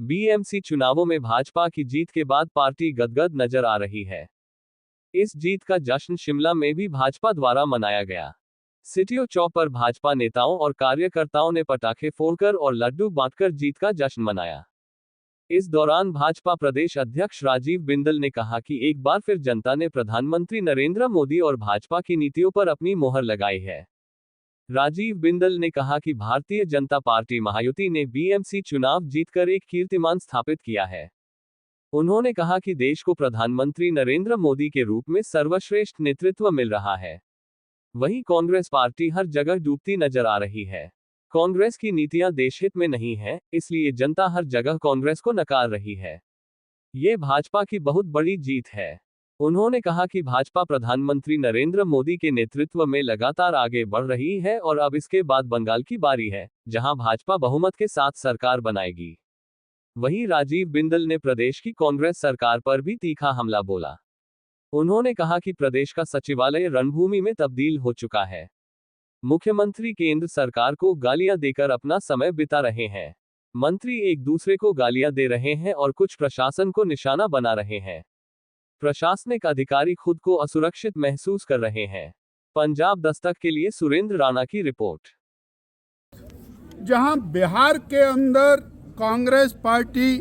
BMC चुनावों में भाजपा की जीत के बाद पार्टी गदगद नजर आ रही है। इस जीत का जश्न शिमला में भी भाजपा द्वारा मनाया गया। सिटी चौक पर भाजपा नेताओं और कार्यकर्ताओं ने पटाखे फोड़कर और लड्डू बांटकर जीत का जश्न मनाया। इस दौरान भाजपा प्रदेश अध्यक्ष राजीव बिंदल ने कहा कि एक बार फिर जनता ने प्रधानमंत्री नरेंद्र मोदी और भाजपा की नीतियों पर अपनी मोहर लगाई है। राजीव बिंदल ने कहा कि भारतीय जनता पार्टी महायुति ने बीएमसी चुनाव जीतकर एक कीर्तिमान स्थापित किया है। उन्होंने कहा कि देश को प्रधानमंत्री नरेंद्र मोदी के रूप में सर्वश्रेष्ठ नेतृत्व मिल रहा है। वहीं कांग्रेस पार्टी हर जगह डूबती नजर आ रही है। कांग्रेस की नीतियां देशहित में नहीं है, इसलिए जनता हर जगह कांग्रेस को नकार रही है। ये भाजपा की बहुत बड़ी जीत है। उन्होंने कहा कि भाजपा प्रधानमंत्री नरेंद्र मोदी के नेतृत्व में लगातार आगे बढ़ रही है और अब इसके बाद बंगाल की बारी है, जहां भाजपा बहुमत के साथ सरकार बनाएगी। वहीं राजीव बिंदल ने प्रदेश की कांग्रेस सरकार पर भी तीखा हमला बोला। उन्होंने कहा कि प्रदेश का सचिवालय रणभूमि में तब्दील हो चुका है। मुख्यमंत्री केंद्र सरकार को गालियां देकर अपना समय बिता रहे हैं। मंत्री एक दूसरे को गालियां दे रहे हैं और कुछ प्रशासन को निशाना बना रहे हैं। प्रशासनिक अधिकारी खुद को असुरक्षित महसूस कर रहे हैं। पंजाब दस्तक के लिए सुरेंद्र राणा की रिपोर्ट। जहां बिहार के अंदर कांग्रेस पार्टी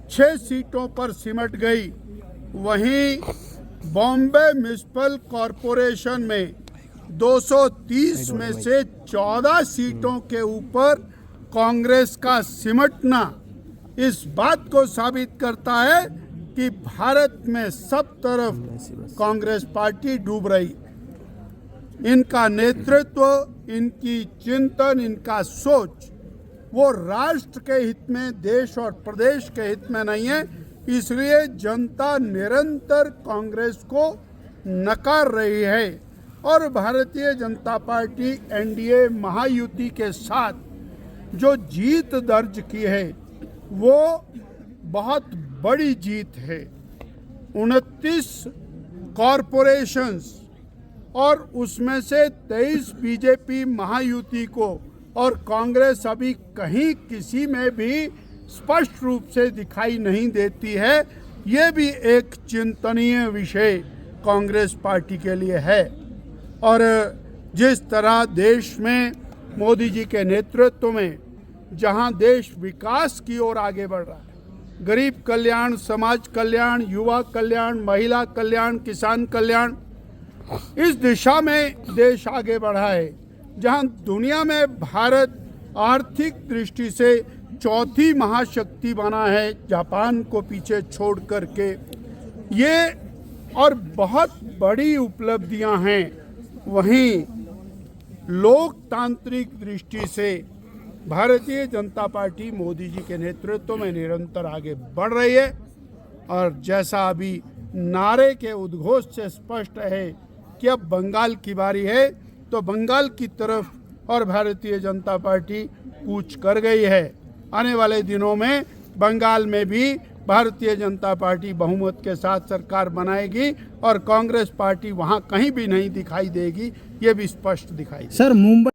6 सीटों पर सिमट गई, वहीं बॉम्बे म्युनिसिपल कॉरपोरेशन में 230 में से 14 सीटों के ऊपर कांग्रेस का सिमटना इस बात को साबित करता है कि भारत में सब तरफ कांग्रेस पार्टी डूब रही। इनका नेतृत्व, इनकी चिंतन, इनका सोच वो राष्ट्र के हित में, देश और प्रदेश के हित में नहीं है। इसलिए जनता निरंतर कांग्रेस को नकार रही है और भारतीय जनता पार्टी एनडीए महायुति के साथ जो जीत दर्ज की है वो बहुत बड़ी जीत है। 29 कॉरपोरेशंस और उसमें से 23 बीजेपी महायुति को, और कांग्रेस अभी कहीं किसी में भी स्पष्ट रूप से दिखाई नहीं देती है। ये भी एक चिंतनीय विषय कांग्रेस पार्टी के लिए है। और जिस तरह देश में मोदी जी के नेतृत्व में जहां देश विकास की ओर आगे बढ़ रहा है, गरीब कल्याण, समाज कल्याण, युवा कल्याण, महिला कल्याण, किसान कल्याण, इस दिशा में देश आगे बढ़ा है। जहां दुनिया में भारत आर्थिक दृष्टि से चौथी महाशक्ति बना है, जापान को पीछे छोड़ करके, ये और बहुत बड़ी उपलब्धियां हैं। वहीं लोकतांत्रिक दृष्टि से भारतीय जनता पार्टी मोदी जी के नेतृत्व में निरंतर आगे बढ़ रही है। और जैसा अभी नारे के उद्घोष से स्पष्ट है कि अब बंगाल की बारी है, तो बंगाल की तरफ और भारतीय जनता पार्टी कूच कर गई है। आने वाले दिनों में बंगाल में भी भारतीय जनता पार्टी बहुमत के साथ सरकार बनाएगी और कांग्रेस पार्टी वहां कहीं भी नहीं दिखाई देगी, ये भी स्पष्ट दिखाई देगी। सर, मुंबई